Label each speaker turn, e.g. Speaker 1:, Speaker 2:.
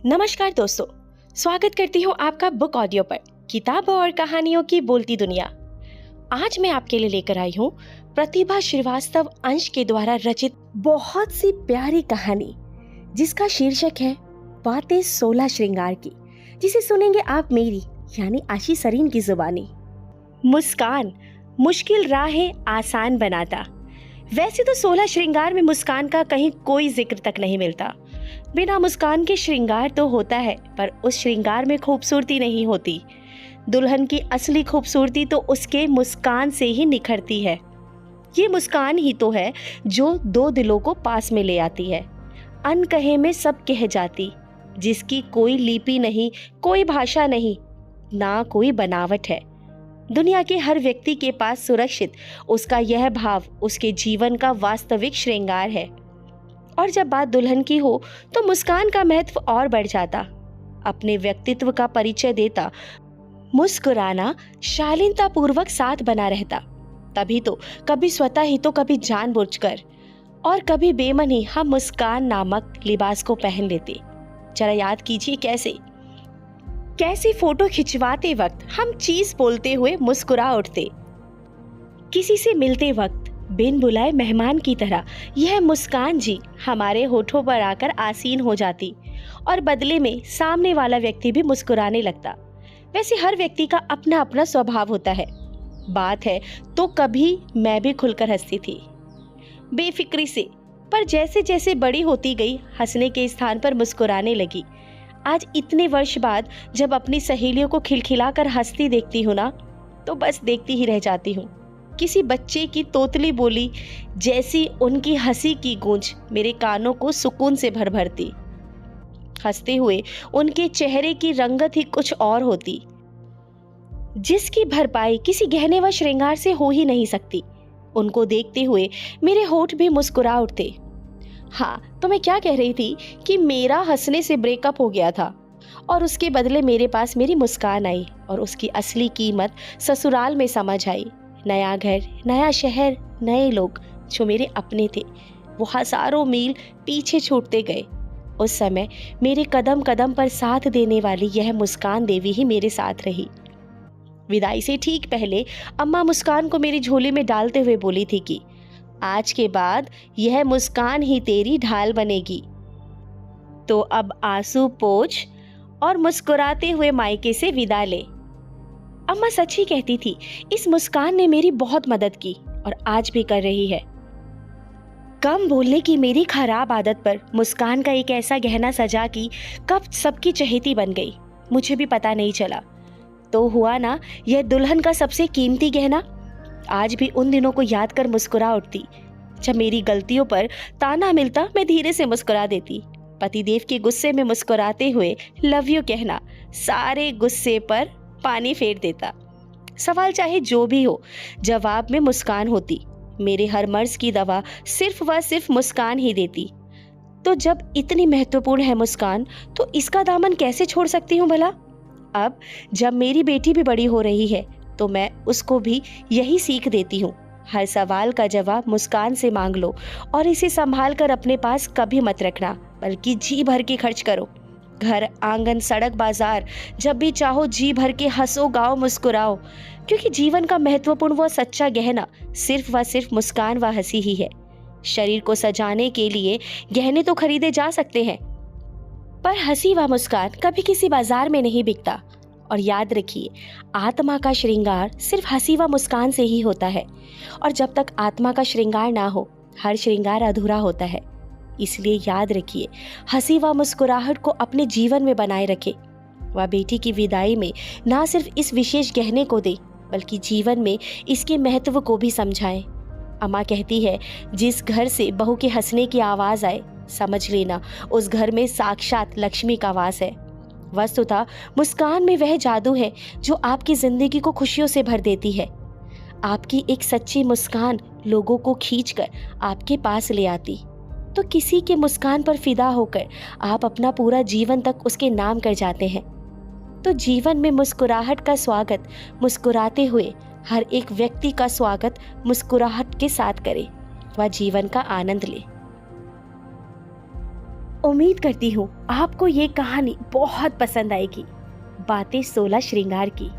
Speaker 1: नमस्कार दोस्तों, स्वागत करती हूँ आपका बुक ऑडियो पर किताबों और कहानियों की बोलती दुनिया। आज मैं आपके लिए लेकर आई हूँ प्रतिभा श्रीवास्तव अंश के द्वारा रचित बहुत सी प्यारी कहानी, जिसका शीर्षक है बातें 16 श्रृंगार की, जिसे सुनेंगे आप मेरी यानी आशी सरीन की जुबानी। मुस्कान मुश्किल राहें आसान बनाता। वैसे तो 16 श्रृंगार में मुस्कान का कहीं कोई जिक्र तक नहीं मिलता। बिना मुस्कान के श्रृंगार तो होता है, पर उस श्रृंगार में खूबसूरती नहीं होती। दुल्हन की असली खूबसूरती तो उसके मुस्कान से ही निखरती है। ये मुस्कान ही तो है जो दो दिलों को पास में ले आती है, अनकहे में सब कह जाती, जिसकी कोई लिपि नहीं, कोई भाषा नहीं, ना कोई बनावट है। दुनिया के हर व्यक्ति के पास सुरक्षित उसका यह भाव उसके जीवन का वास्तविक श्रृंगार है। और जब बात दुल्हन की हो तो मुस्कान का महत्व और बढ़ जाता। अपने व्यक्तित्व का परिचय देता, मुस्कुराना शालीनता पूर्वक साथ बना रहता। तभी तो कभी स्वतः ही तो कभी जानबूझकर और कभी बेमनी हम मुस्कान नामक लिबास को पहन लेते। जरा याद कीजिए कैसी फोटो खिंचवाते वक्त हम चीज बोलते हुए मुस्कुरा उठते। किसी से मिलते वक्त बिन बुलाए मेहमान की तरह यह मुस्कान जी हमारे होठों पर आकर आसीन हो जाती और बदले में सामने वाला व्यक्ति भी मुस्कुराने लगता। वैसे हर व्यक्ति का अपना अपना स्वभाव होता है। बात है तो कभी मैं भी खुलकर हंसती थी, बेफिक्री से, पर जैसे जैसे बड़ी होती गई हंसने के स्थान पर मुस्कुराने लगी। आज इतने वर्ष बाद जब अपनी सहेलियों को खिलखिलाकर हंसती देखती हूँ ना, तो बस देखती ही रह जाती हूँ। किसी बच्चे की तोतली बोली जैसी उनकी हंसी की गूंज मेरे कानों को सुकून से भर भरती। हंसते हुए उनके चेहरे की रंगत ही कुछ और होती, जिसकी भरपाई किसी गहने व श्रृंगार से हो ही नहीं सकती। उनको देखते हुए मेरे होठ भी मुस्कुरा उठते। हाँ, तो मैं क्या कह रही थी कि मेरा हंसने से ब्रेकअप हो गया था और उसके बदले मेरे पास मेरी मुस्कान आई और उसकी असली कीमत ससुराल में समझ आई। नया घर, नया शहर, नए लोग जो मेरे अपने थे, वो हजारों मील पीछे छूटते गए। उस समय मेरे कदम कदम पर साथ देने वाली यह मुस्कान देवी ही मेरे साथ रही। विदाई से ठीक पहले अम्मा मुस्कान को मेरी झोली में डालते हुए बोली थी कि आज के बाद यह मुस्कान ही तेरी ढाल बनेगी। तो अब आंसू पोंछ और मुस्कुराते हुए मायके से विदा ले। अम्मा सच ही कहती थी। इस मुस्कान ने मेरी बहुत मदद की और आज भी कर रही है। कम बोलने की मेरी खराब आदत पर मुस्कान का एक ऐसा गहना सजा कि कब सबकी चहेती बन गई, मुझे भी पता नहीं चला। तो हुआ ना यह दुल्हन का सबसे कीमती गहना। आज भी उन दिनों को याद कर मुस्कुरा उठती। जब मेरी गलतियों पर ताना मिलता मैं धीरे से मुस्कुरा देती। पतिदेव के गुस्से में मुस्कुराते हुए लव यू कहना सारे गुस्से पर पानी फेर देता। सवाल चाहे जो भी हो, जवाब में मुस्कान होती। मेरे हर मर्ज की दवा सिर्फ व सिर्फ मुस्कान ही देती। तो जब इतनी महत्वपूर्ण है मुस्कान, तो इसका दामन कैसे छोड़ सकती हूँ भला। अब जब मेरी बेटी भी बड़ी हो रही है तो मैं उसको भी यही सीख देती हूँ। हर सवाल का जवाब मुस्कान से मांग लो और इसे संभाल कर अपने पास कभी मत रखना, बल्कि जी भर के खर्च करो। घर, आंगन, सड़क, बाजार, जब भी चाहो जी भर के हंसो, गाओ, मुस्कुराओ, क्योंकि जीवन का महत्वपूर्ण व सच्चा गहना सिर्फ व सिर्फ मुस्कान व हंसी ही है। शरीर को सजाने के लिए गहने तो खरीदे जा सकते हैं, पर हंसी व मुस्कान कभी किसी बाजार में नहीं बिकता। और याद रखिए, आत्मा का श्रृंगार सिर्फ हंसी व मुस्कान से ही होता है, और जब तक आत्मा का श्रृंगार ना हो, हर श्रृंगार अधूरा होता है। इसलिए याद रखिए, हंसी व मुस्कुराहट को अपने जीवन में बनाए रखें। वह बेटी की विदाई में ना सिर्फ इस विशेष गहने को दे, बल्कि जीवन में इसके महत्व को भी समझाएं। अम्मा कहती है, जिस घर से बहू के हंसने की आवाज आए, समझ लेना उस घर में साक्षात लक्ष्मी का वास है। वस्तुतः मुस्कान में वह जादू है जो आपकी जिंदगी को खुशियों से भर देती है। आपकी एक सच्ची मुस्कान लोगों को खींचकर आपके पास ले आती। तो किसी के मुस्कान पर फिदा होकर आप अपना पूरा जीवन तक उसके नाम कर जाते हैं। तो जीवन में मुस्कुराहट का स्वागत मुस्कुराते हुए हर एक व्यक्ति का स्वागत मुस्कुराहट के साथ करें, वह जीवन का आनंद ले। उम्मीद करती हूँ आपको ये कहानी बहुत पसंद आएगी। बातें 16 श्रृंगार की।